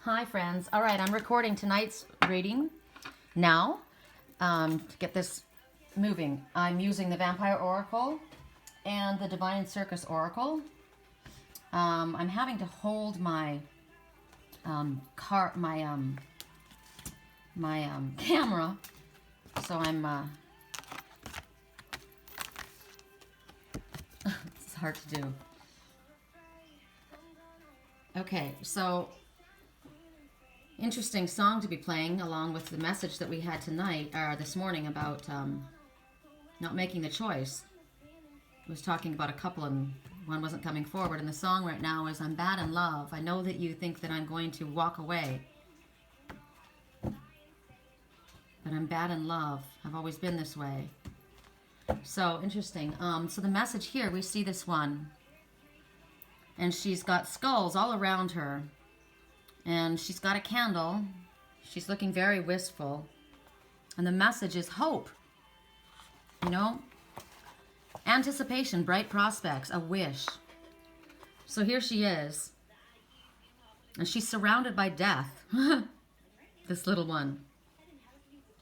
Hi, friends. All right, I'm recording tonight's reading now to get this moving. I'm using the Vampire Oracle and the Divine Circus Oracle. I'm having to hold my camera, so I'm it's hard to do. Okay, so interesting song to be playing along with the message that we had tonight or this morning about not making the choice. I was talking about a couple and one wasn't coming forward, and the song right now is "I'm bad in love. I know that you think that I'm going to walk away, but I'm bad in love. I've always been this way." So interesting. So the message here, we see this one, and she's got skulls all around her. And she's got a candle. She's looking very wistful. And the message is hope. You know? Anticipation, bright prospects, a wish. So here she is. And she's surrounded by death. This little one.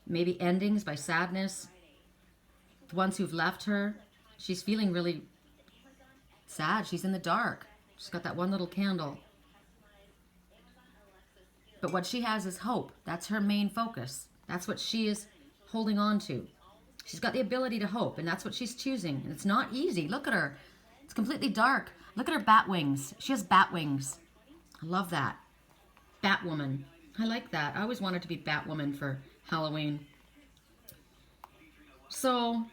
Maybe endings by sadness. The ones who've left her. She's feeling really sad. She's in the dark. She's got that one little candle. But what she has is hope. That's her main focus. That's what she is holding on to. She's got the ability to hope, and that's what she's choosing. And it's not easy. Look at her. It's completely dark. Look at her bat wings. She has bat wings. I love that. Batwoman. I like that. I always wanted to be Batwoman for Halloween. So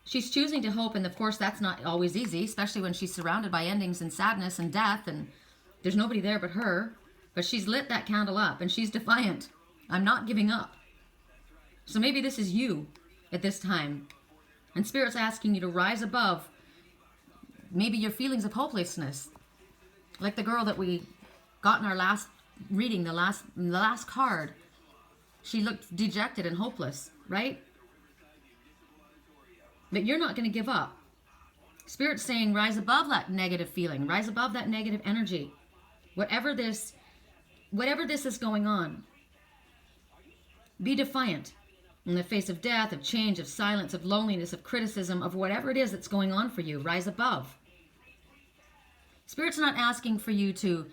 she's choosing to hope, and of course that's not always easy, especially when she's surrounded by endings and sadness and death, and there's nobody there but her. But she's lit that candle up, and she's defiant. I'm not giving up. So maybe this is you at this time. And Spirit's asking you to rise above maybe your feelings of hopelessness. Like the girl that we got in our last reading, the last card. She looked dejected and hopeless, right? But you're not going to give up. Spirit's saying rise above that negative feeling. Rise above that negative energy. Whatever this is going on, be defiant in the face of death, of change, of silence, of loneliness, of criticism, of whatever it is that's going on for you. Rise above. Spirit's not asking for you to,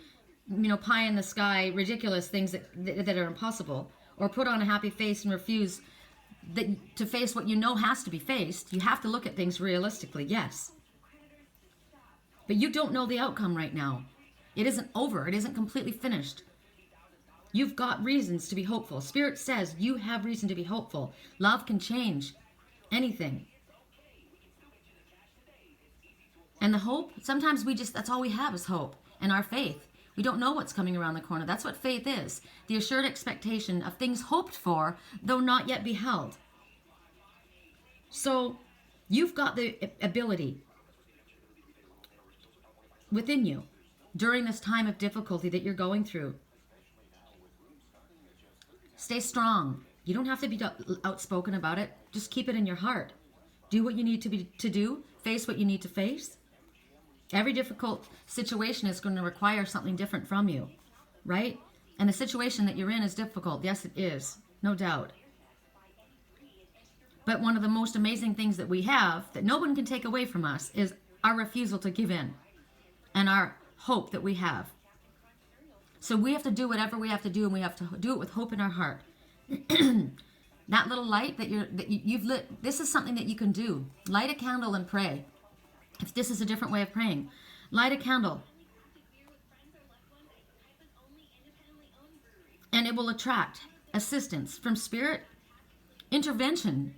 pie in the sky, ridiculous things that are impossible, or put on a happy face and refuse to face what you know has to be faced. You have to look at things realistically, yes. But you don't know the outcome right now. It isn't over. It isn't completely finished. You've got reasons to be hopeful. Spirit says you have reason to be hopeful. Love can change anything. And the hope, sometimes that's all we have is hope and our faith. We don't know what's coming around the corner. That's what faith is. The assured expectation of things hoped for, though not yet beheld. So you've got the ability within you during this time of difficulty that you're going through. Stay strong. You don't have to be outspoken about it. Just keep it in your heart. Do what you need to do. Face what you need to face. Every difficult situation is going to require something different from you, right? And the situation that you're in is difficult. Yes, it is. No doubt. But one of the most amazing things that we have, that no one can take away from us, is our refusal to give in and our hope that we have. So we have to do whatever we have to do, and we have to do it with hope in our heart. That little light that you've lit, this is something that you can do. Light a candle and pray. If this is a different way of praying, light a candle. And it will attract assistance from Spirit, intervention,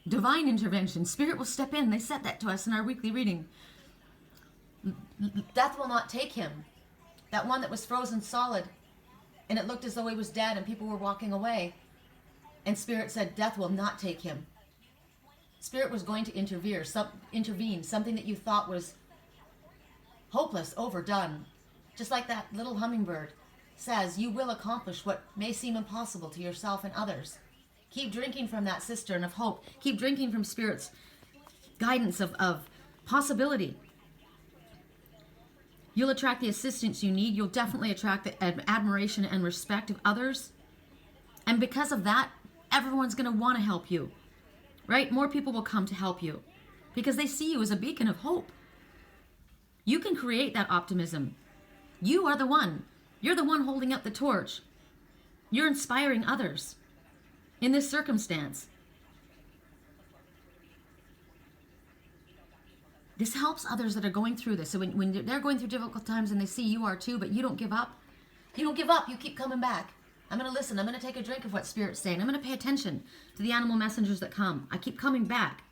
divine intervention. Spirit will step in. They said that to us in our weekly reading. Death will not take him. That one that was frozen solid, and it looked as though he was dead and people were walking away. And Spirit said, death will not take him. Spirit was going to intervene, something that you thought was hopeless, overdone. Just like that little hummingbird says, you will accomplish what may seem impossible to yourself and others. Keep drinking from that cistern of hope. Keep drinking from Spirit's guidance of possibility. You'll attract the assistance you need. You'll definitely attract the admiration and respect of others. And because of that, everyone's going to want to help you, right? More people will come to help you because they see you as a beacon of hope. You can create that optimism. You are the one. You're the one holding up the torch. You're inspiring others in this circumstance. This helps others that are going through this. So when they're going through difficult times and they see you are too, but you don't give up. You don't give up. You keep coming back. I'm going to listen. I'm going to take a drink of what Spirit's saying. I'm going to pay attention to the animal messengers that come. I keep coming back.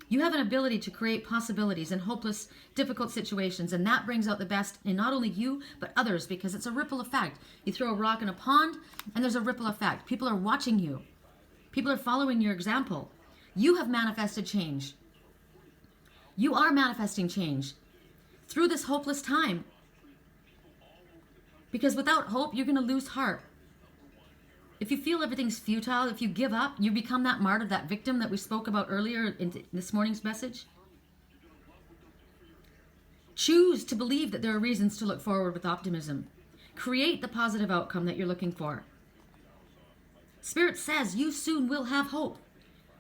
You have an ability to create possibilities in hopeless, difficult situations, and that brings out the best in not only you, but others, because it's a ripple effect. You throw a rock in a pond, and there's a ripple effect. People are watching you. People are following your example. You have manifested change. You are manifesting change through this hopeless time. Because without hope, you're going to lose heart. If you feel everything's futile, if you give up, you become that martyr, that victim that we spoke about earlier in this morning's message. Choose to believe that there are reasons to look forward with optimism. Create the positive outcome that you're looking for. Spirit says you soon will have hope,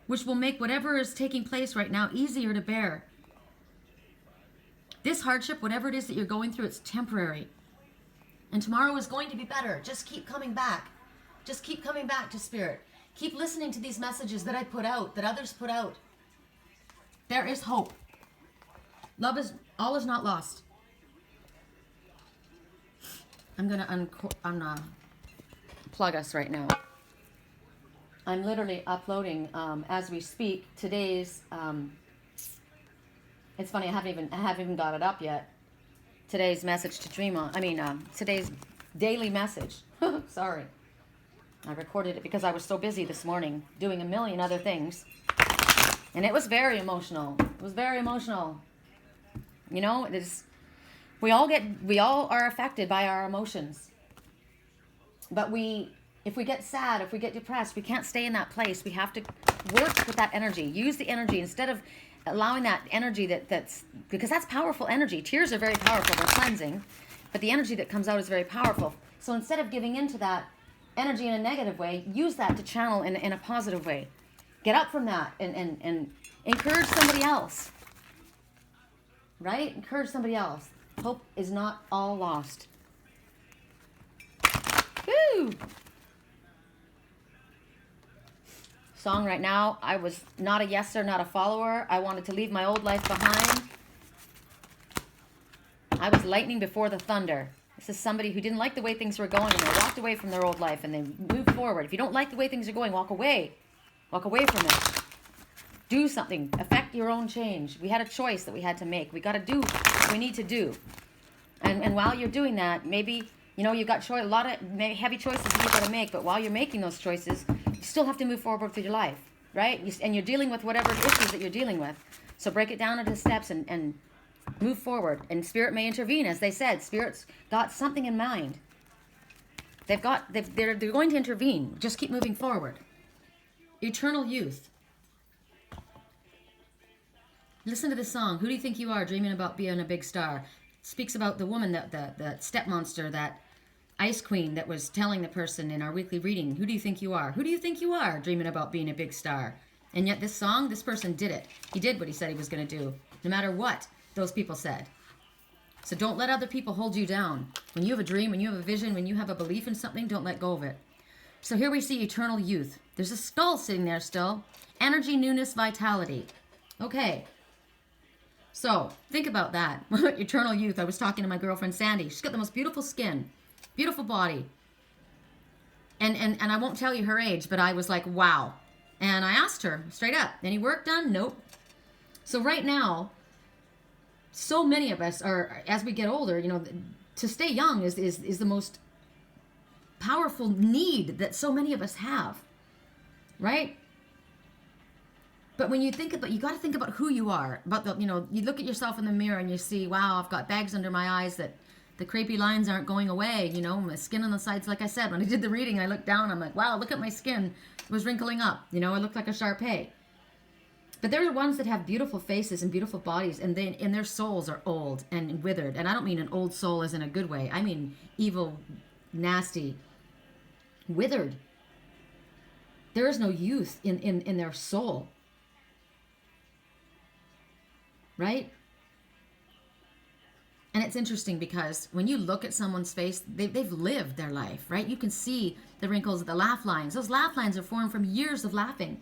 which will make whatever is taking place right now easier to bear. This hardship, whatever it is that you're going through, it's temporary. And tomorrow is going to be better. Just keep coming back. Just keep coming back to Spirit. Keep listening to these messages that I put out, that others put out. There is hope. All is not lost. I'm going to unplug us right now. I'm literally uploading as we speak today's. It's funny, I haven't even got it up yet. Today's message to dream on. Today's daily message. Sorry. I recorded it because I was so busy this morning doing a million other things. And it was very emotional. It was very emotional. You know, it is. We all are affected by our emotions. But if we get sad, if we get depressed, we can't stay in that place. We have to work with that energy. Use the energy instead of allowing that energy that's because that's powerful energy. Tears are very powerful. They're cleansing. But the energy that comes out is very powerful. So instead of giving into that energy in a negative way, use that to channel in a positive way. Get up from that and encourage somebody else. Right? Encourage somebody else. Hope is not all lost. Woo! Song right now, I was not a yeser, not a follower. I wanted to leave my old life behind. I was lightning before the thunder. This is somebody who didn't like the way things were going and they walked away from their old life and they moved forward. If you don't like the way things are going, walk away. Walk away from it. Do something. Affect your own change. We had a choice that we had to make. We got to do what we need to do. And while you're doing that, maybe, you've got a lot of heavy choices you've got to make, but while you're making those choices, you still have to move forward with your life, right? And you're dealing with whatever issues that you're dealing with. So break it down into steps and move forward. And Spirit may intervene. As they said, Spirit's got something in mind. They're going to intervene. Just keep moving forward. Eternal youth. Listen to this song. Who do you think you are, dreaming about being a big star? It speaks about the woman, that step monster, that ice queen that was telling the person in our weekly reading, who do you think you are? Who do you think you are, dreaming about being a big star? And yet this song, this person did it. He did what he said he was going to do, no matter what those people said. So don't let other people hold you down. When you have a dream, when you have a vision, when you have a belief in something, don't let go of it. So here we see eternal youth. There's a skull sitting there still. Energy, newness, vitality. Okay. So think about that. Eternal youth. I was talking to my girlfriend Sandy. She's got the most beautiful skin, beautiful body. And I won't tell you her age, but I was like, wow. And I asked her straight up, any work done? Nope. So right now, so many of us are, as we get older, to stay young is the most powerful need that so many of us have, right? But when you think about, you got to think about who you are. About you look at yourself in the mirror and you see, wow, I've got bags under my eyes that the crepey lines aren't going away. My skin on the sides. Like I said, when I did the reading, I looked down. I'm like, wow, look at my skin. It was wrinkling up. I looked like a Shar-Pei. But there are ones that have beautiful faces and beautiful bodies, and their souls are old and withered. And I don't mean an old soul as in a good way. I mean evil, nasty, withered. There is no youth in their soul. Right? And it's interesting because when you look at someone's face, they've lived their life, right? You can see the wrinkles, the laugh lines. Those laugh lines are formed from years of laughing,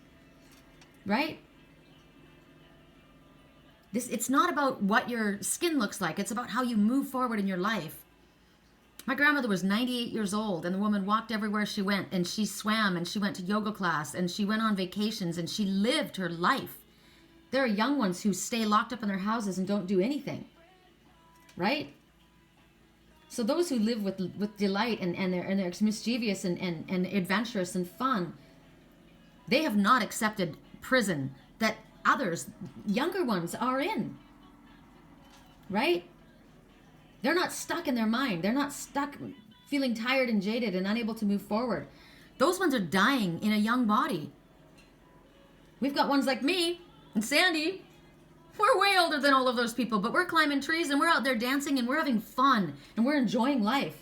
right? It's not about what your skin looks like. It's about how you move forward in your life. My grandmother was 98 years old, and the woman walked everywhere she went, and she swam, and she went to yoga class, and she went on vacations, and she lived her life. There are young ones who stay locked up in their houses and don't do anything, right? So those who live with delight and they're mischievous and adventurous and fun, they have not accepted prison that others, younger ones, are in, right? They're not stuck in their mind. They're not stuck feeling tired and jaded and unable to move forward. Those ones are dying in a young body. We've got ones like me and Sandy. We're way older than all of those people, but we're climbing trees and we're out there dancing and we're having fun and we're enjoying life.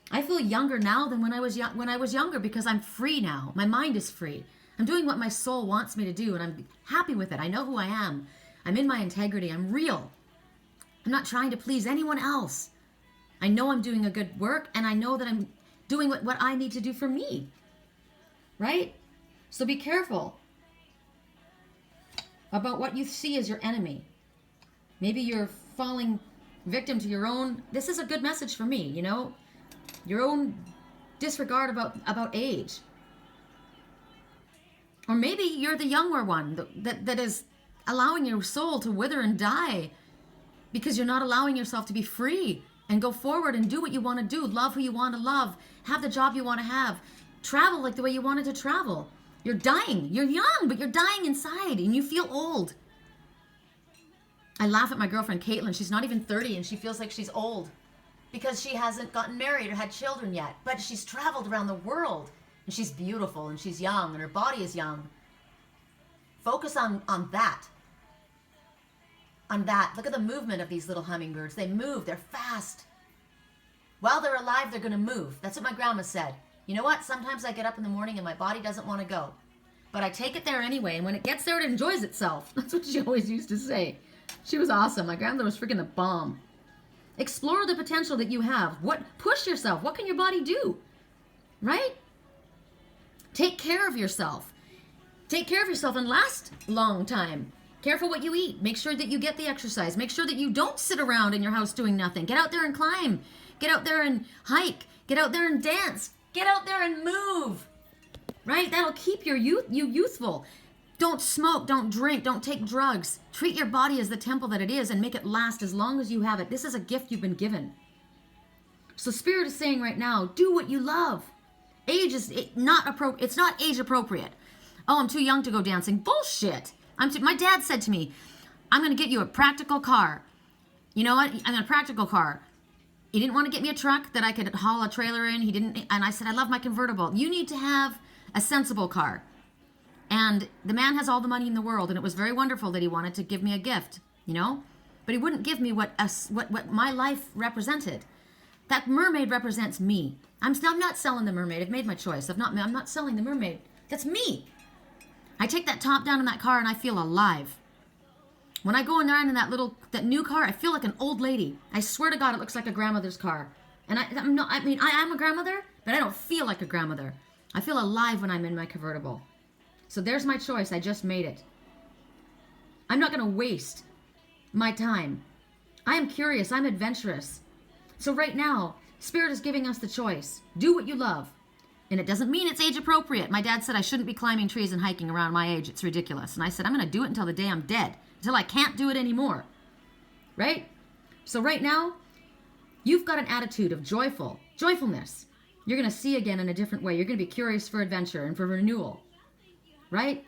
I feel younger now than when I was younger because I'm free now. My mind is free. I'm doing what my soul wants me to do, and I'm happy with it. I know who I am. I'm in my integrity. I'm real. I'm not trying to please anyone else. I know I'm doing a good work, and I know that I'm doing what I need to do for me. Right? So be careful about what you see as your enemy. Maybe you're falling victim to your own... This is a good message for me, you know? Your own disregard about age. Or maybe you're the younger one that is allowing your soul to wither and die because you're not allowing yourself to be free and go forward and do what you want to do, love who you want to love, have the job you want to have, travel like the way you wanted to travel. You're dying. You're young, but you're dying inside and you feel old. I laugh at my girlfriend, Caitlin. She's not even 30 and she feels like she's old because she hasn't gotten married or had children yet, but she's traveled around the world. And she's beautiful and she's young and her body is young. Focus on that. On that. Look at the movement of these little hummingbirds. They move. They're fast. While they're alive, they're going to move. That's what my grandma said. You know what? Sometimes I get up in the morning and my body doesn't want to go. But I take it there anyway. And when it gets there, it enjoys itself. That's what she always used to say. She was awesome. My grandmother was freaking the bomb. Explore the potential that you have. Push yourself. What can your body do? Right? Take care of yourself. Take care of yourself and last a long time. Careful what you eat. Make sure that you get the exercise. Make sure that you don't sit around in your house doing nothing. Get out there and climb. Get out there and hike. Get out there and dance. Get out there and move. Right? That'll keep you youthful. Don't smoke. Don't drink. Don't take drugs. Treat your body as the temple that it is and make it last as long as you have it. This is a gift you've been given. So Spirit is saying right now, do what you love. Age is not appropriate. It's not age appropriate. Oh, I'm too young to go dancing. Bullshit. My dad said to me, I'm going to get you a practical car. You know what? I'm a practical car. He didn't want to get me a truck that I could haul a trailer in. He didn't. And I said, I love my convertible. You need to have a sensible car. And the man has all the money in the world. And it was very wonderful that he wanted to give me a gift, you know, but he wouldn't give me what my life represented. That mermaid represents me. I'm not selling the mermaid. I've made my choice. I'm not selling the mermaid. That's me. I take that top down in that car and I feel alive. When I go in there in that new car, I feel like an old lady. I swear to God, it looks like a grandmother's car. And I am a grandmother, but I don't feel like a grandmother. I feel alive when I'm in my convertible. So there's my choice. I just made it. I'm not going to waste my time. I am curious. I'm adventurous. So right now, Spirit is giving us the choice. Do what you love. And it doesn't mean it's age appropriate. My dad said I shouldn't be climbing trees and hiking around my age. It's ridiculous. And I said, I'm going to do it until the day I'm dead. Until I can't do it anymore. Right? So right now, you've got an attitude of joyfulness. You're going to see again in a different way. You're going to be curious for adventure and for renewal. Right?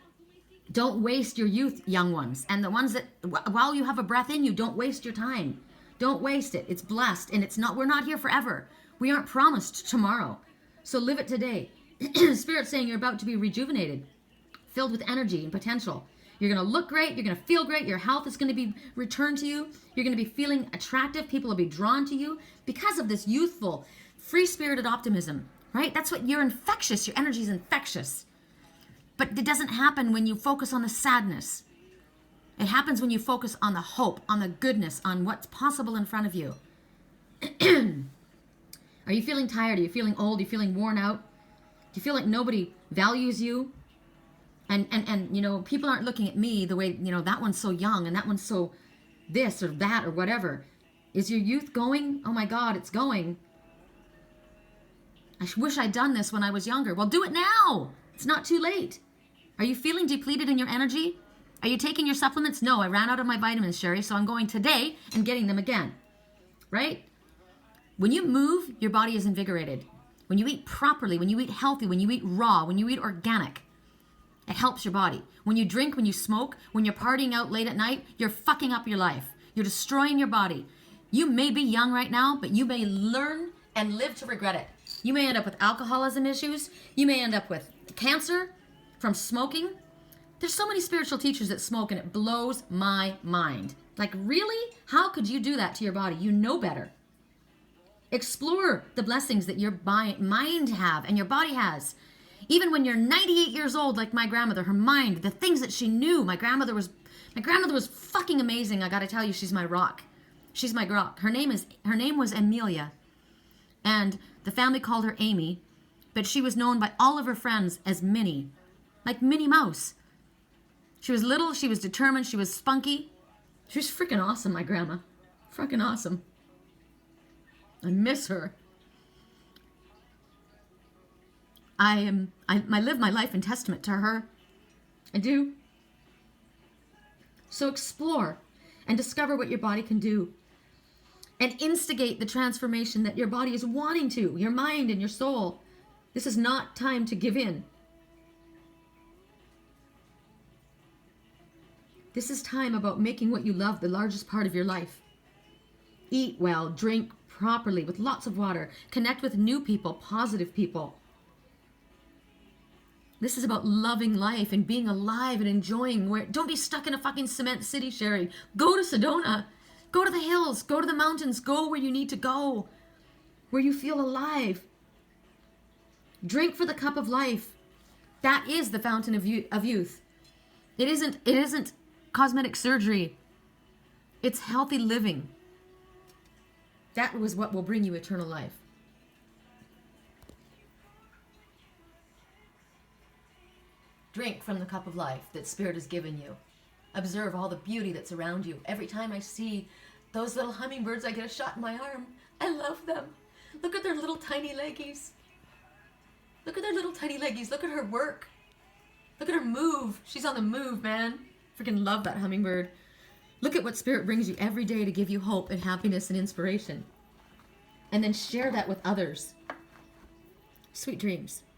Don't waste your youth, young ones. And the ones that, while you have a breath in you, don't waste your time. Don't waste it. It's blessed. And we're not here forever. We aren't promised tomorrow. So live it today. Spirit's saying you're about to be rejuvenated, filled with energy and potential. You're going to look great. You're going to feel great. Your health is going to be returned to you. You're going to be feeling attractive. People will be drawn to you because of this youthful, free-spirited optimism, right? That's what you're infectious. Your energy is infectious. But it doesn't happen when you focus on the sadness. It happens when you focus on the hope, on the goodness, on what's possible in front of you. Are you feeling tired? Are you feeling old? Are you feeling worn out? Do you feel like nobody values you? And you know, people aren't looking at me the way, you know, that one's so young and that one's so this or that or whatever. Is your youth going? Oh my God, it's going. I wish I'd done this when I was younger. Well, do it now. It's not too late. Are you feeling depleted in your energy? Are you taking your supplements? No, I ran out of my vitamins, Sherri, so I'm going today and getting them again. Right? When you move, your body is invigorated. When you eat properly, when you eat healthy, when you eat raw, when you eat organic, it helps your body. When you drink, when you smoke, when you're partying out late at night, you're fucking up your life. You're destroying your body. You may be young right now, but you may learn and live to regret it. You may end up with alcoholism issues. You may end up with cancer from smoking. There's so many spiritual teachers that smoke, and it blows my mind. Like, really? How could you do that to your body? You know better. Explore the blessings that your mind have and your body has. Even when you're 98 years old, like my grandmother, her mind, the things that she knew. My grandmother was fucking amazing. I got to tell you, she's my rock. She's my rock. Her name was Amelia, and the family called her Amy, but she was known by all of her friends as Minnie, like Minnie Mouse. She was little. She was determined. She was spunky. She was freaking awesome, my grandma. Freaking awesome. I miss her. I live my life in testament to her. I do. So explore and discover what your body can do. And instigate the transformation that your body is wanting to, your mind and your soul. This is not time to give in. This is time about making what you love the largest part of your life. Eat well, drink properly with lots of water, connect with new people, positive people. This is about loving life and being alive and enjoying. Don't be stuck in a fucking cement city, Sherri. Go to Sedona. Go to the hills. Go to the mountains. Go where you need to go. Where you feel alive. Drink for the cup of life. That is the fountain of youth. It isn't cosmetic surgery. It's healthy living. That was what will bring you eternal life. Drink from the cup of life that Spirit has given you. Observe all the beauty that's around you. Every time I see those little hummingbirds, I get a shot in my arm. I love them. Look at their little tiny leggies. Look at their little tiny leggies. Look at her work. Look at her move. She's on the move, man. Freaking love that hummingbird. Look at what Spirit brings you every day to give you hope and happiness and inspiration. And then share that with others. Sweet dreams.